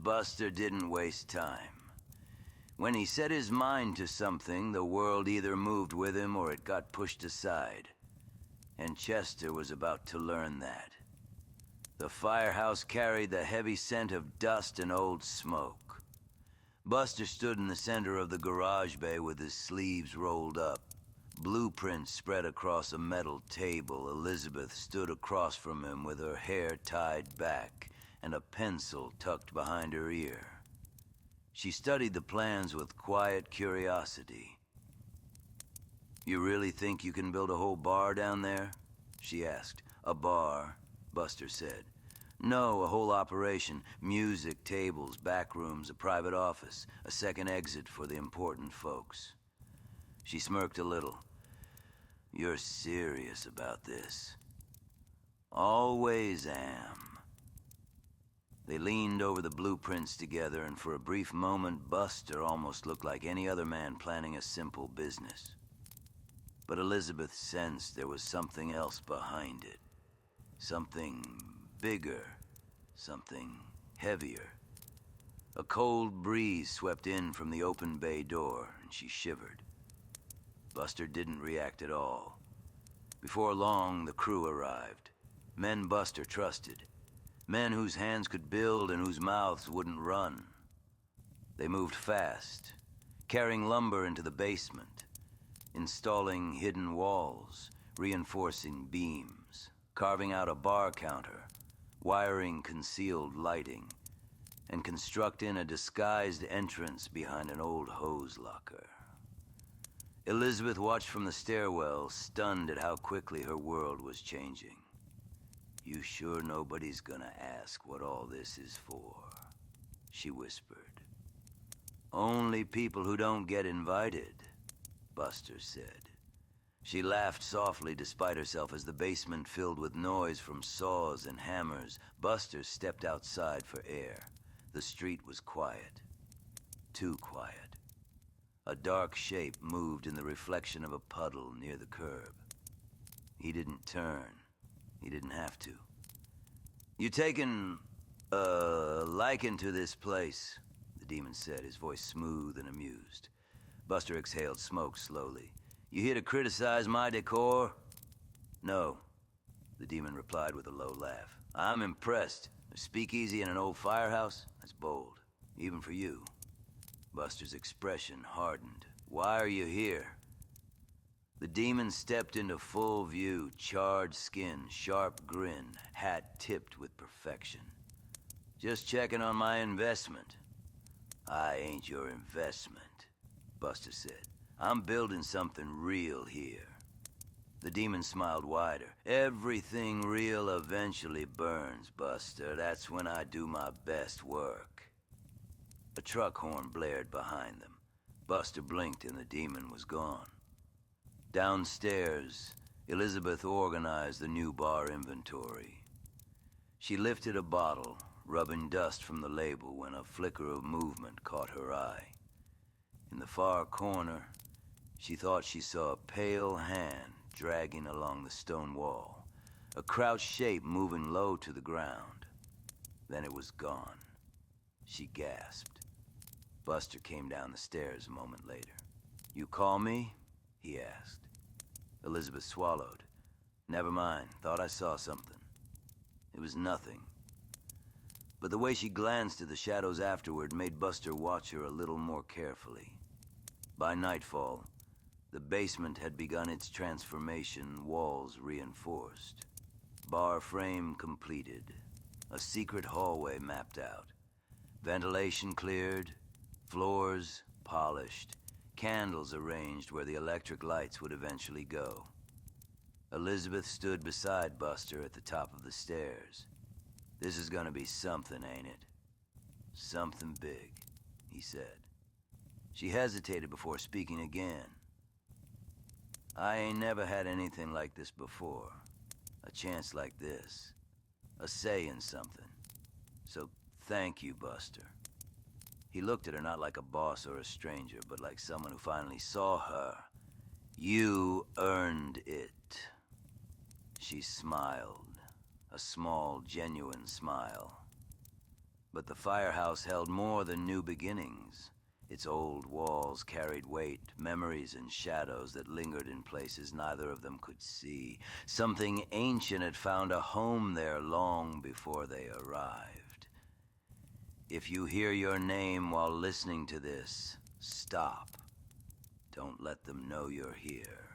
Buster didn't waste time. When he set his mind to something, the world either moved with him or it got pushed aside. And Chester was about to learn that. The firehouse carried the heavy scent of dust and old smoke. Buster stood in the center of the garage bay with his sleeves rolled up. Blueprints spread across a metal table. Elizabeth stood across from him with her hair tied back and a pencil tucked behind her ear. She studied the plans with quiet curiosity. "You really think you can build a whole bar down there?" she asked. "A bar," Buster said. "No, a whole operation. Music, tables, back rooms, a private office, a second exit for the important folks." She smirked a little. "You're serious about this." "Always am." They leaned over the blueprints together, and for a brief moment, Buster almost looked like any other man planning a simple business. But Elizabeth sensed there was something else behind it. Something bigger, something heavier. A cold breeze swept in from the open bay door, and she shivered. Buster didn't react at all. Before long, the crew arrived. Men Buster trusted. Men whose hands could build and whose mouths wouldn't run. They moved fast, carrying lumber into the basement, installing hidden walls, reinforcing beams, carving out a bar counter, wiring concealed lighting, and constructing a disguised entrance behind an old hose locker. Elizabeth watched from the stairwell, stunned at how quickly her world was changing. "You sure nobody's gonna ask what all this is for?" she whispered. "Only people who don't get invited," Buster said. She laughed softly despite herself as the basement filled with noise from saws and hammers. Buster stepped outside for air. The street was quiet. Too quiet. A dark shape moved in the reflection of a puddle near the curb. He didn't turn. He didn't have to. "You taken a liking to this place?" the demon said, his voice smooth and amused. Buster exhaled smoke slowly. "You here to criticize my decor?" "No," the demon replied with a low laugh. "I'm impressed. A speakeasy in an old firehouse? That's bold, even for you." Buster's expression hardened. "Why are you here?" The demon stepped into full view, charred skin, sharp grin, hat tipped with perfection. "Just checking on my investment." "I ain't your investment," Buster said. "I'm building something real here." The demon smiled wider. "Everything real eventually burns, Buster. That's when I do my best work." A truck horn blared behind them. Buster blinked and the demon was gone. Downstairs, Elizabeth organized the new bar inventory. She lifted a bottle, rubbing dust from the label when a flicker of movement caught her eye. In the far corner, she thought she saw a pale hand dragging along the stone wall, a crouched shape moving low to the ground. Then it was gone. She gasped. Buster came down the stairs a moment later. "You call me?" he asked. Elizabeth swallowed. "Never mind. Thought I saw something." It was nothing. But the way she glanced at the shadows afterward made Buster watch her a little more carefully. By nightfall, the basement had begun its transformation, walls reinforced. Bar frame completed. A secret hallway mapped out. Ventilation cleared. Floors polished. Candles arranged where the electric lights would eventually go. Elizabeth stood beside Buster at the top of the stairs. "This is gonna be something, ain't it?" "Something big," he said. She hesitated before speaking again. "I ain't never had anything like this before. A chance like this. A say in something. So thank you, Buster." He looked at her not like a boss or a stranger, but like someone who finally saw her. "You earned it." She smiled, a small, genuine smile. But the firehouse held more than new beginnings. Its old walls carried weight, memories and shadows that lingered in places neither of them could see. Something ancient had found a home there long before they arrived. If you hear your name while listening to this, stop. Don't let them know you're here.